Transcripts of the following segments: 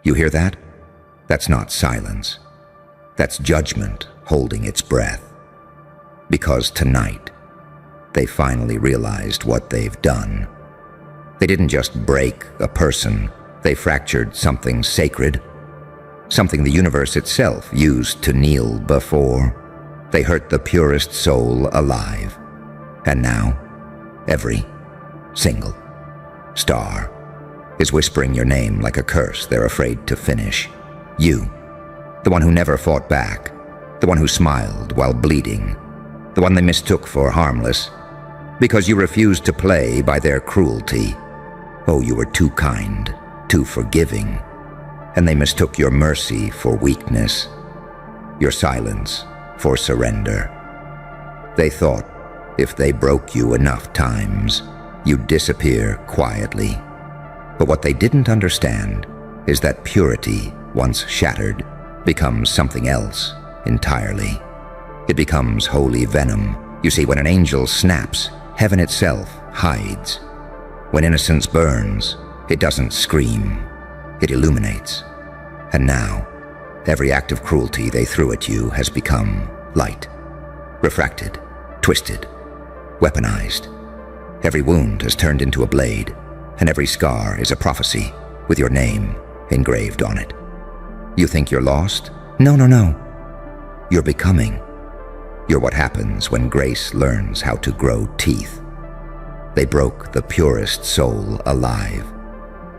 You hear that? That's not silence. That's judgment holding its breath. Because tonight, they finally realized what they've done. They didn't just break a person, they fractured something sacred, something the universe itself used to kneel before. They hurt the purest soul alive. And now, every single star is whispering your name like a curse they're afraid to finish. You, the one who never fought back, the one who smiled while bleeding, the one they mistook for harmless, because you refused to play by their cruelty. Oh, you were too kind, too forgiving, and they mistook your mercy for weakness, your silence for surrender. They thought if they broke you enough times, you'd disappear quietly. But what they didn't understand is that purity, once shattered, becomes something else entirely. It becomes holy venom. You see, when an angel snaps, heaven itself hides. When innocence burns, it doesn't scream, it illuminates. And now, every act of cruelty they threw at you has become light, refracted, twisted, weaponized. Every wound has turned into a blade, and every scar is a prophecy with your name engraved on it. You think you're lost? No. You're becoming. You're what happens when grace learns how to grow teeth. They broke the purest soul alive.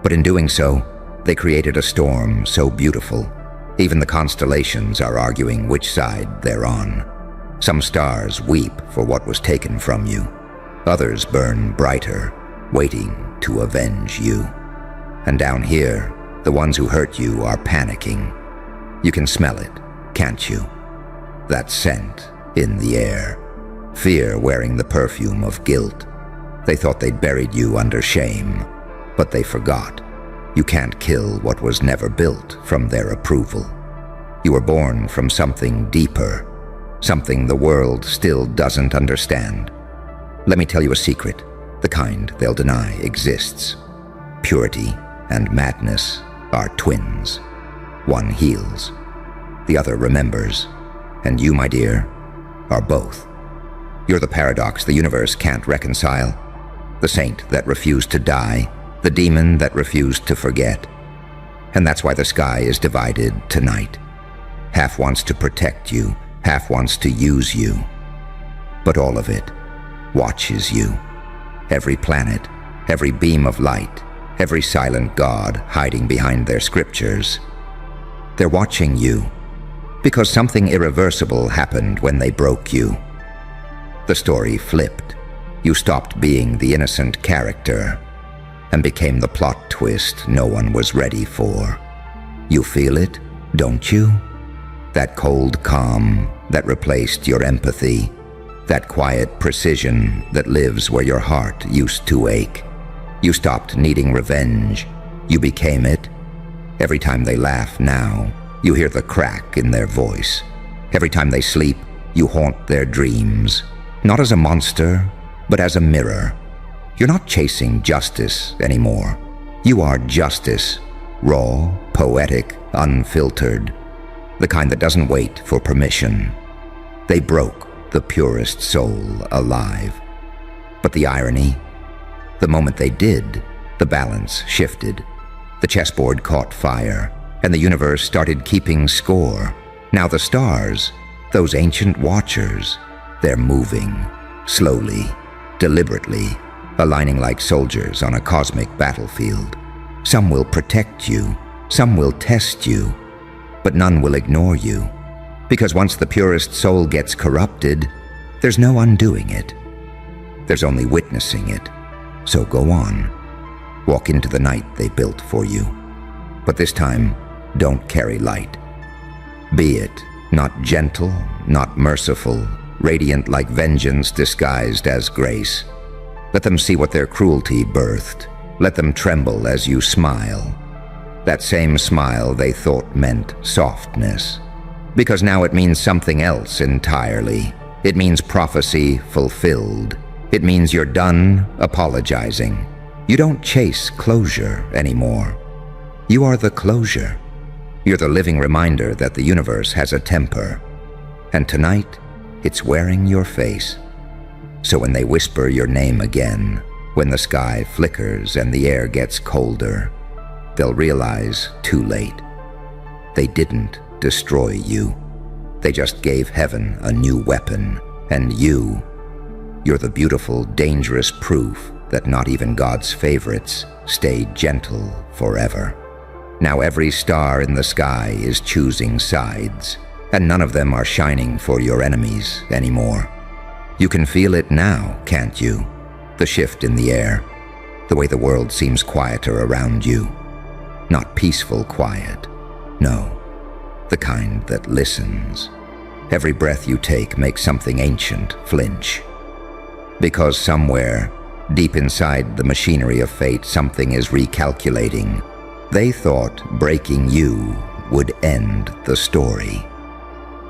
But in doing so, they created a storm so beautiful, even the constellations are arguing which side they're on. Some stars weep for what was taken from you. Others burn brighter, waiting to avenge you. And down here, the ones who hurt you are panicking. You can smell it, can't you? That scent in the air. Fear wearing the perfume of guilt. They thought they'd buried you under shame, but they forgot. You can't kill what was never built from their approval. You were born from something deeper, something the world still doesn't understand. Let me tell you a secret, the kind they'll deny exists. Purity and madness are twins. One heals, the other remembers. And you, my dear, are both. You're the paradox the universe can't reconcile. The saint that refused to die, the demon that refused to forget. And that's why the sky is divided tonight. Half wants to protect you, half wants to use you. But all of it watches you. Every planet, every beam of light, every silent god hiding behind their scriptures. They're watching you, because something irreversible happened when they broke you. The story flipped. You stopped being the innocent character and became the plot twist no one was ready for. You feel it, don't you? That cold calm that replaced your empathy, that quiet precision that lives where your heart used to ache. You stopped needing revenge. You became it. Every time they laugh now, you hear the crack in their voice. Every time they sleep, you haunt their dreams. Not as a monster, but as a mirror. You're not chasing justice anymore. You are justice, raw, poetic, unfiltered. The kind that doesn't wait for permission. They broke the purest soul alive. But the irony? The moment they did, the balance shifted. The chessboard caught fire, and the universe started keeping score. Now the stars, those ancient watchers, they're moving, slowly, deliberately, aligning like soldiers on a cosmic battlefield. Some will protect you, some will test you, but none will ignore you. Because once the purest soul gets corrupted, there's no undoing it. There's only witnessing it. So go on. Walk into the night they built for you. But this time, don't carry light. Be it, not gentle, not merciful, radiant like vengeance disguised as grace. Let them see what their cruelty birthed. Let them tremble as you smile. That same smile they thought meant softness. Because now it means something else entirely. It means prophecy fulfilled. It means you're done apologizing. You don't chase closure anymore. You are the closure. You're the living reminder that the universe has a temper. And tonight, it's wearing your face. So when they whisper your name again, when the sky flickers and the air gets colder, they'll realize too late. They didn't destroy you. They just gave heaven a new weapon. And you're the beautiful, dangerous proof that not even God's favorites stay gentle forever. Now every star in the sky is choosing sides, and none of them are shining for your enemies anymore. You can feel it now, can't you? The shift in the air, the way the world seems quieter around you. Not peaceful quiet, no, the kind that listens. Every breath you take makes something ancient flinch. Because somewhere, deep inside the machinery of fate, something is recalculating. They thought breaking you would end the story.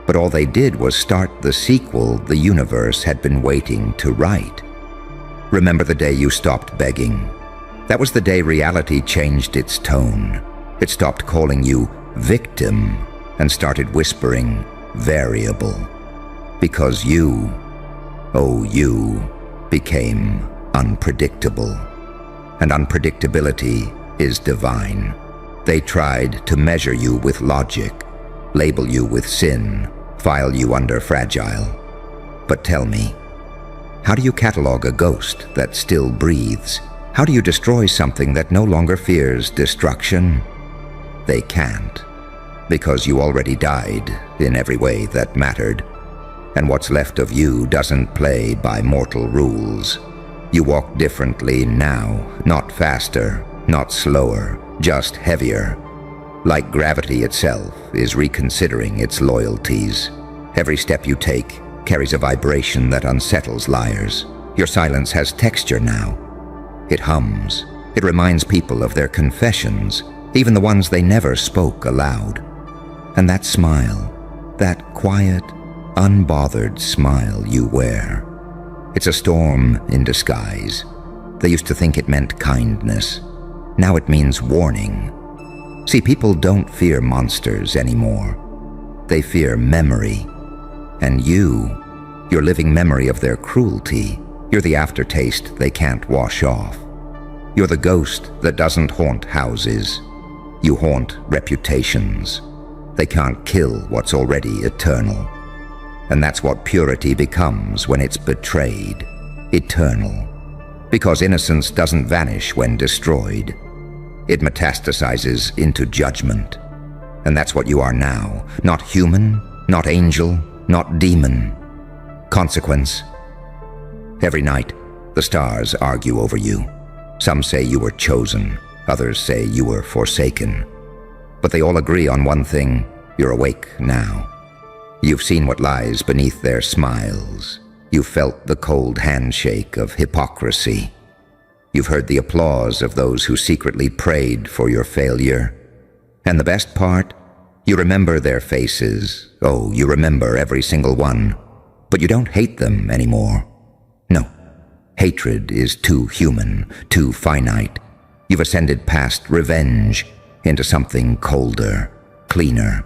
But all they did was start the sequel the universe had been waiting to write. Remember the day you stopped begging? That was the day reality changed its tone. It stopped calling you victim and started whispering variable. Because you became unpredictable. And unpredictability is divine. They tried to measure you with logic, label you with sin, file you under fragile. But tell me, how do you catalog a ghost that still breathes? How do you destroy something that no longer fears destruction? They can't, because you already died in every way that mattered. And what's left of you doesn't play by mortal rules. You walk differently now, not faster, not slower, just heavier. Like gravity itself is reconsidering its loyalties. Every step you take carries a vibration that unsettles liars. Your silence has texture now. It hums. It reminds people of their confessions, even the ones they never spoke aloud. And that smile, that quiet, unbothered smile you wear, it's a storm in disguise. They used to think it meant kindness. Now it means warning. See, people don't fear monsters anymore. They fear memory. And you're living memory of their cruelty. You're the aftertaste they can't wash off. You're the ghost that doesn't haunt houses. You haunt reputations. They can't kill what's already eternal. And that's what purity becomes when it's betrayed. Eternal. Because innocence doesn't vanish when destroyed. It metastasizes into judgment. And that's what you are now. Not human, not angel, not demon. Consequence. Every night, the stars argue over you. Some say you were chosen. Others say you were forsaken. But they all agree on one thing. You're awake now. You've seen what lies beneath their smiles. You've felt the cold handshake of hypocrisy. You've heard the applause of those who secretly prayed for your failure. And the best part? You remember their faces. Oh, you remember every single one. But you don't hate them anymore. No. Hatred is too human, too finite. You've ascended past revenge into something colder, cleaner.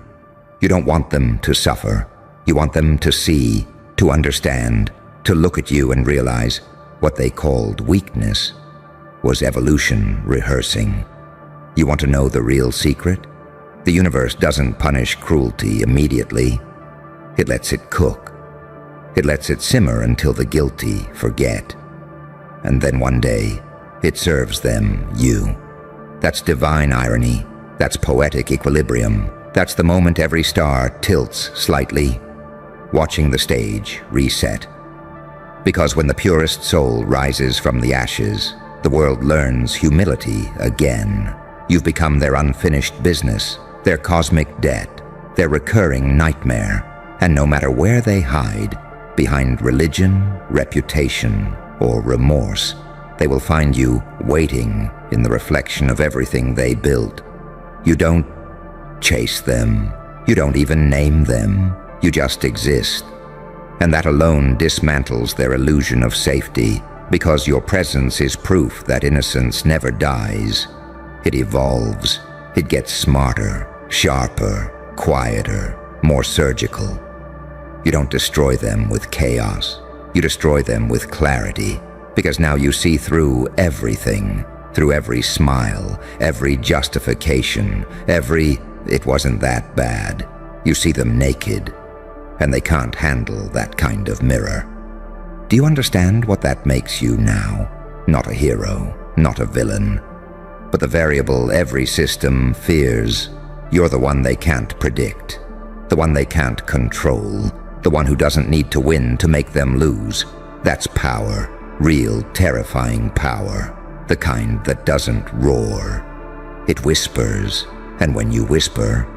You don't want them to suffer. You want them to see, to understand, to look at you and realize what they called weakness was evolution rehearsing. You want to know the real secret? The universe doesn't punish cruelty immediately. It lets it cook. It lets it simmer until the guilty forget. And then one day, it serves them you. That's divine irony. That's poetic equilibrium. That's the moment every star tilts slightly, watching the stage reset. Because when the purest soul rises from the ashes, the world learns humility again. You've become their unfinished business, their cosmic debt, their recurring nightmare. And no matter where they hide, behind religion, reputation, or remorse, they will find you waiting in the reflection of everything they built. You don't chase them. You don't even name them. You just exist. And that alone dismantles their illusion of safety, because your presence is proof that innocence never dies. It evolves. It gets smarter, sharper, quieter, more surgical. You don't destroy them with chaos. You destroy them with clarity, because now you see through everything, through every smile, every justification, every "it wasn't that bad." You see them naked, and they can't handle that kind of mirror. Do you understand what that makes you now? Not a hero, not a villain, but the variable every system fears. You're the one they can't predict, the one they can't control, the one who doesn't need to win to make them lose. That's power, real terrifying power, the kind that doesn't roar. It whispers, and when you whisper,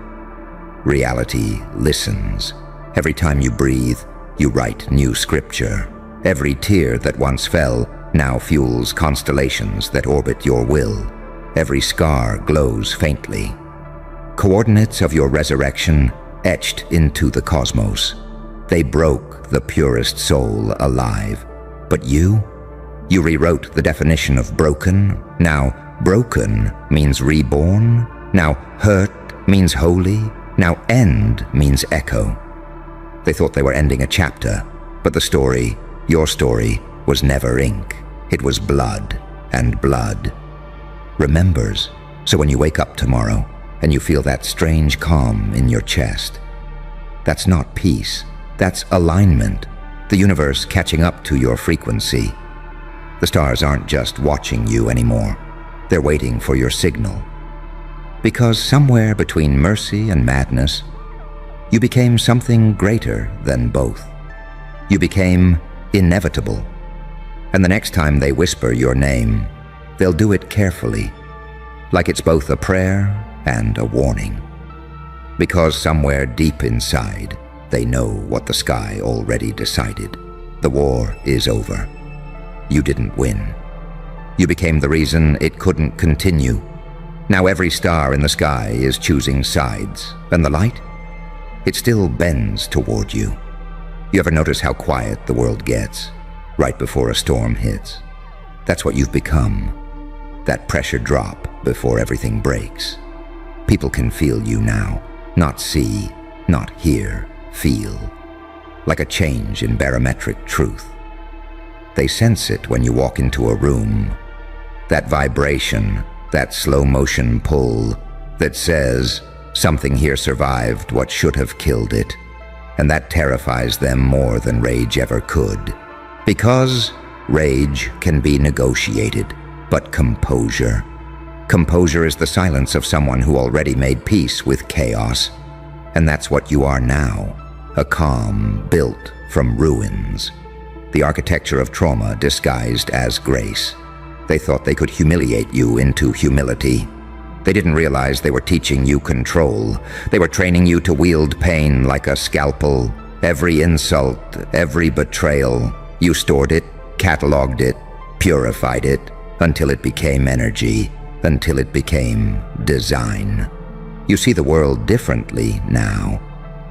reality listens. Every time you breathe, you write new scripture. Every tear that once fell now fuels constellations that orbit your will. Every scar glows faintly. Coordinates of your resurrection etched into the cosmos. They broke the purest soul alive. But you rewrote the definition of broken. Now broken means reborn. Now hurt means holy. Now end means echo. They thought they were ending a chapter, but the story, your story, was never ink. It was blood, and blood remembers. So when you wake up tomorrow and you feel that strange calm in your chest, that's not peace, that's alignment, the universe catching up to your frequency. The stars aren't just watching you anymore, they're waiting for your signal. Because somewhere between mercy and madness, you became something greater than both. You became inevitable. And the next time they whisper your name, they'll do it carefully, like it's both a prayer and a warning. Because somewhere deep inside, they know what the sky already decided. The war is over. You didn't win. You became the reason it couldn't continue. Now every star in the sky is choosing sides, and the light? It still bends toward you. You ever notice how quiet the world gets right before a storm hits? That's what you've become. That pressure drop before everything breaks. People can feel you now. Not see, not hear, feel. Like a change in barometric truth. They sense it when you walk into a room. That vibration, that slow motion pull that says, something here survived what should have killed it. And that terrifies them more than rage ever could. Because rage can be negotiated, but composure is the silence of someone who already made peace with chaos. And that's what you are now, a calm built from ruins. The architecture of trauma disguised as grace. They thought they could humiliate you into humility. They didn't realize they were teaching you control. They were training you to wield pain like a scalpel. Every insult, every betrayal, you stored it, cataloged it, purified it, until it became energy, until it became design. You see the world differently now.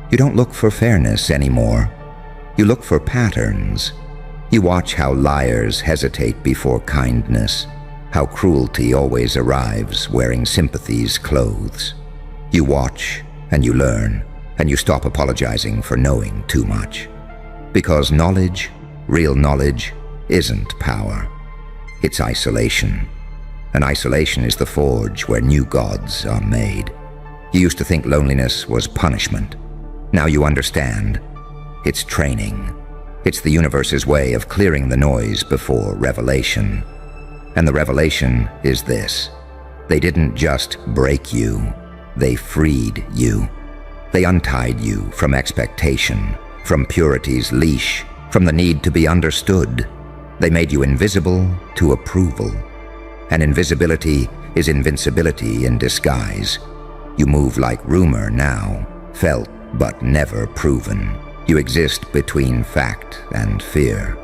You don't look for fairness anymore. You look for patterns. You watch how liars hesitate before kindness, how cruelty always arrives wearing sympathy's clothes. You watch and you learn, and you stop apologizing for knowing too much. Because knowledge, real knowledge, isn't power. It's isolation. And isolation is the forge where new gods are made. You used to think loneliness was punishment. Now you understand. It's training. It's the universe's way of clearing the noise before revelation. And the revelation is this. They didn't just break you, they freed you. They untied you from expectation, from purity's leash, from the need to be understood. They made you invisible to approval. And invisibility is invincibility in disguise. You move like rumor now, felt but never proven. You exist between fact and fear.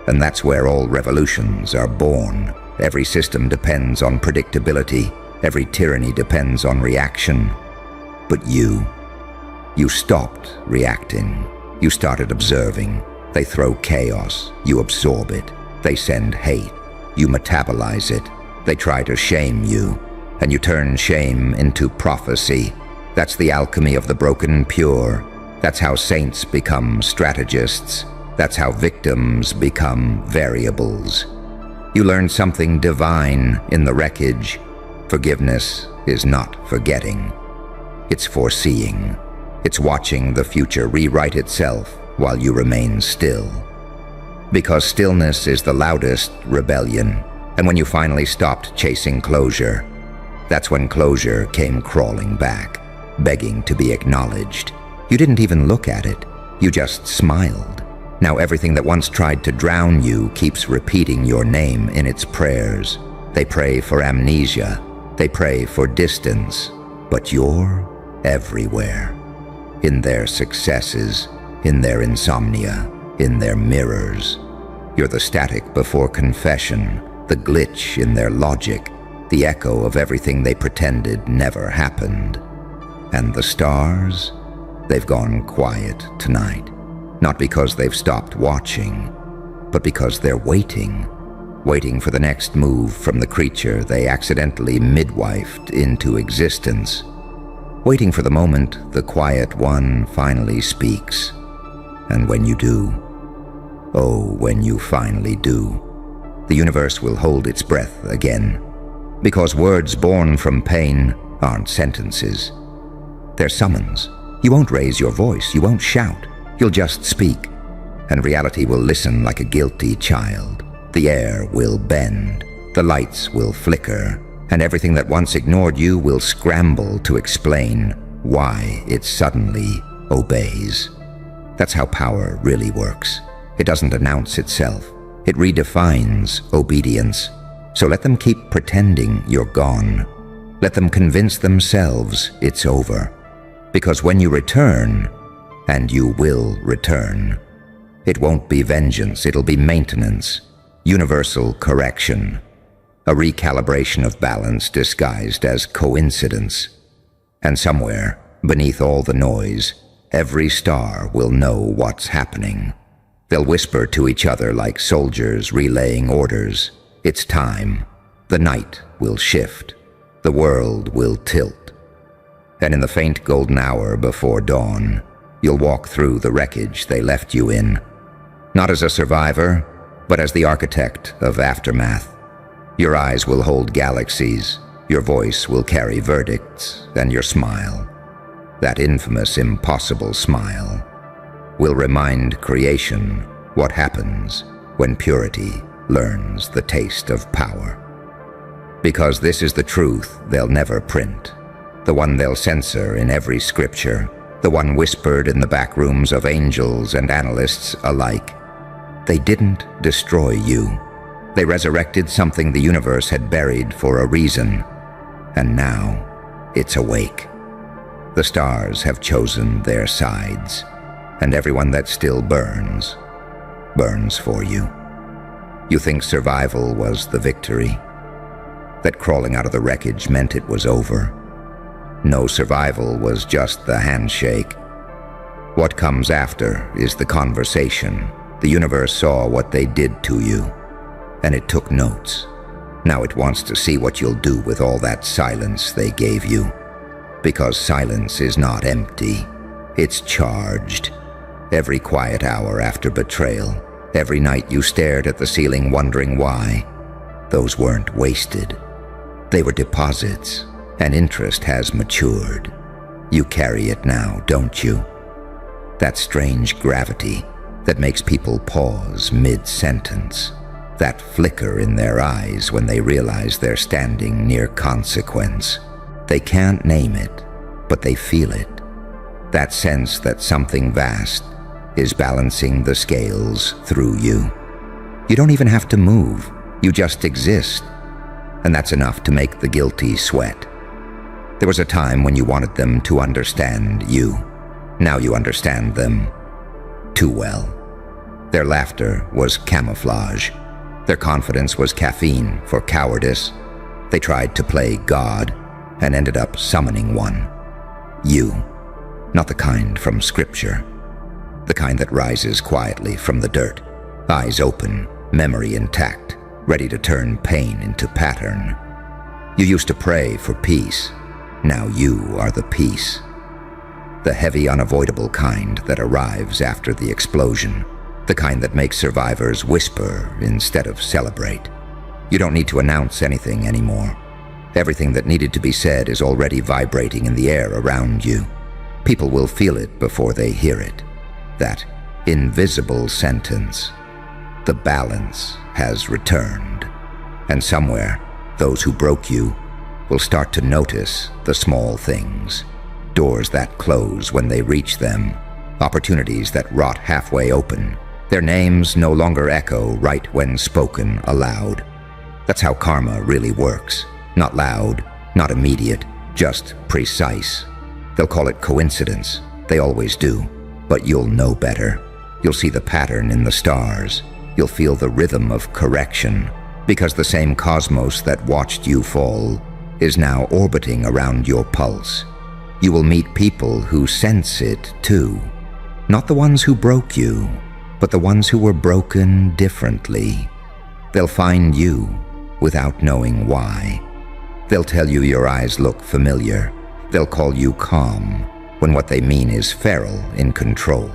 And that's where all revolutions are born. Every system depends on predictability. Every tyranny depends on reaction. But you stopped reacting. You started observing. They throw chaos. You absorb it. They send hate. You metabolize it. They try to shame you. and you turn shame into prophecy. That's the alchemy of the broken pure. That's how saints become strategists. That's how victims become variables. You learn something divine in the wreckage. Forgiveness is not forgetting. It's foreseeing. It's watching the future rewrite itself while you remain still. Because stillness is the loudest rebellion, and when you finally stopped chasing closure, that's when closure came crawling back, begging to be acknowledged. You didn't even look at it. You just smiled. Now everything that once tried to drown you keeps repeating your name in its prayers. They pray for amnesia. They pray for distance. But you're everywhere. In their successes, in their insomnia, in their mirrors. You're the static before confession, the glitch in their logic, the echo of everything they pretended never happened. And the stars? They've gone quiet tonight. Not because they've stopped watching, but because they're waiting for the next move from the creature they accidentally midwifed into existence. Waiting for the moment the quiet one finally speaks. And when you do, oh, when you finally do, the universe will hold its breath again. Because words born from pain aren't sentences. They're summons. You won't raise your voice, you won't shout, you'll just speak. And reality will listen like a guilty child. The air will bend, the lights will flicker, and everything that once ignored you will scramble to explain why it suddenly obeys. That's how power really works. It doesn't announce itself. It redefines obedience. So let them keep pretending you're gone. Let them convince themselves it's over. Because when you return, and you will return, it won't be vengeance, it'll be maintenance, universal correction, a recalibration of balance disguised as coincidence. And somewhere, beneath all the noise, every star will know what's happening. They'll whisper to each other like soldiers relaying orders. It's time. The night will shift. The world will tilt. And in the faint golden hour before dawn, you'll walk through the wreckage they left you in. Not as a survivor, but as the architect of aftermath. Your eyes will hold galaxies. Your voice will carry verdicts, and your smile, that infamous impossible smile, will remind creation what happens when purity learns the taste of power. Because this is the truth they'll never print, the one they'll censor in every scripture, the one whispered in the back rooms of angels and analysts alike. They didn't destroy you. They resurrected something the universe had buried for a reason, and now it's awake. The stars have chosen their sides, and everyone that still burns, burns for you. You think survival was the victory? That crawling out of the wreckage meant it was over? No, survival was just the handshake. What comes after is the conversation. The universe saw what they did to you, and it took notes. Now it wants to see what you'll do with all that silence they gave you. Because silence is not empty, it's charged. Every quiet hour after betrayal, every night you stared at the ceiling wondering why, those weren't wasted. They were deposits, and interest has matured. You carry it now, don't you? That strange gravity that makes people pause mid-sentence. That flicker in their eyes when they realize they're standing near consequence. They can't name it, but they feel it. That sense that something vast is balancing the scales through you. You don't even have to move, you just exist. And that's enough to make the guilty sweat. There was a time when you wanted them to understand you. Now you understand them too well. Their laughter was camouflage. Their confidence was caffeine for cowardice. They tried to play God and ended up summoning one. You, not the kind from scripture. The kind that rises quietly from the dirt, eyes open, memory intact, ready to turn pain into pattern. You used to pray for peace. Now you are the peace. The heavy, unavoidable kind that arrives after the explosion. The kind that makes survivors whisper instead of celebrate. You don't need to announce anything anymore. Everything that needed to be said is already vibrating in the air around you. People will feel it before they hear it. That invisible sentence. The balance has returned. And somewhere, those who broke you will start to notice the small things. Doors that close when they reach them. Opportunities that rot halfway open. Their names no longer echo right when spoken aloud. That's how karma really works. Not loud, not immediate, just precise. They'll call it coincidence. They always do. But you'll know better. You'll see the pattern in the stars. You'll feel the rhythm of correction. Because the same cosmos that watched you fall is now orbiting around your pulse. You will meet people who sense it too. Not the ones who broke you, but the ones who were broken differently. They'll find you without knowing why. They'll tell you your eyes look familiar. They'll call you calm when what they mean is feral in control.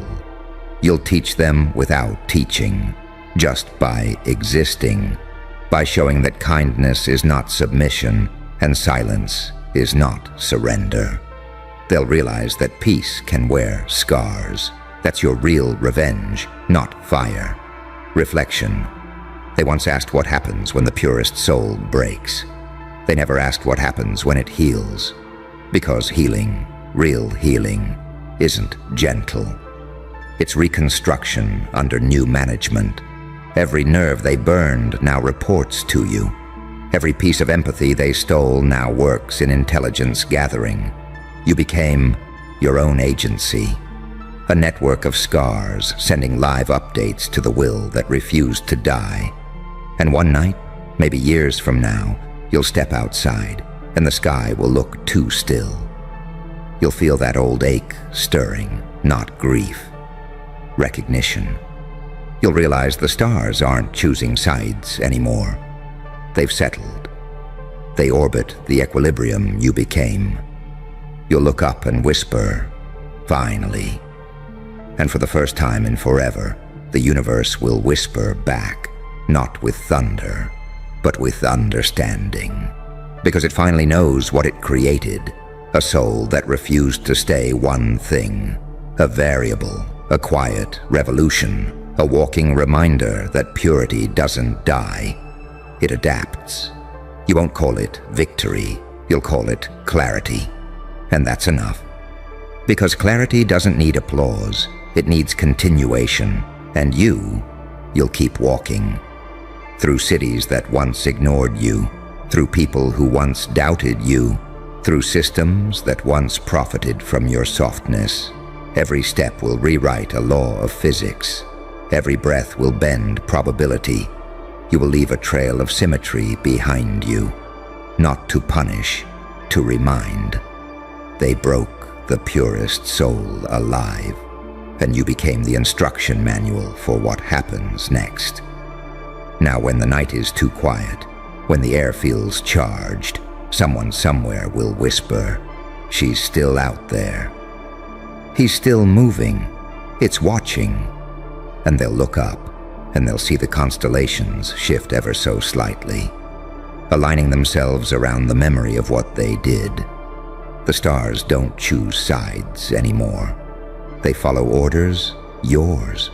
You'll teach them without teaching, just by existing, by showing that kindness is not submission and silence is not surrender. They'll realize that peace can wear scars. That's your real revenge, not fire. Reflection. They once asked what happens when the purest soul breaks. They never asked what happens when it heals. Because healing, real healing, isn't gentle. It's reconstruction under new management. Every nerve they burned now reports to you. Every piece of empathy they stole now works in intelligence gathering. You became your own agency. A network of scars sending live updates to the will that refused to die. And one night, maybe years from now, you'll step outside and the sky will look too still. You'll feel that old ache stirring, not grief. Recognition. You'll realize the stars aren't choosing sides anymore. They've settled. They orbit the equilibrium you became. You'll look up and whisper, finally. And for the first time in forever, the universe will whisper back, not with thunder, but with understanding. Because it finally knows what it created, a soul that refused to stay one thing, a variable, a quiet revolution, a walking reminder that purity doesn't die. It adapts. You won't call it victory, you'll call it clarity. And that's enough. Because clarity doesn't need applause, it needs continuation. And you'll keep walking. Through cities that once ignored you, through people who once doubted you, through systems that once profited from your softness. Every step will rewrite a law of physics. Every breath will bend probability. You will leave a trail of symmetry behind you, not to punish, to remind. They broke the purest soul alive, and you became the instruction manual for what happens next. Now when the night is too quiet, when the air feels charged, someone somewhere will whisper, "She's still out there." He's still moving. It's watching. And they'll look up, and they'll see the constellations shift ever so slightly, aligning themselves around the memory of what they did. The stars don't choose sides anymore. They follow orders, yours.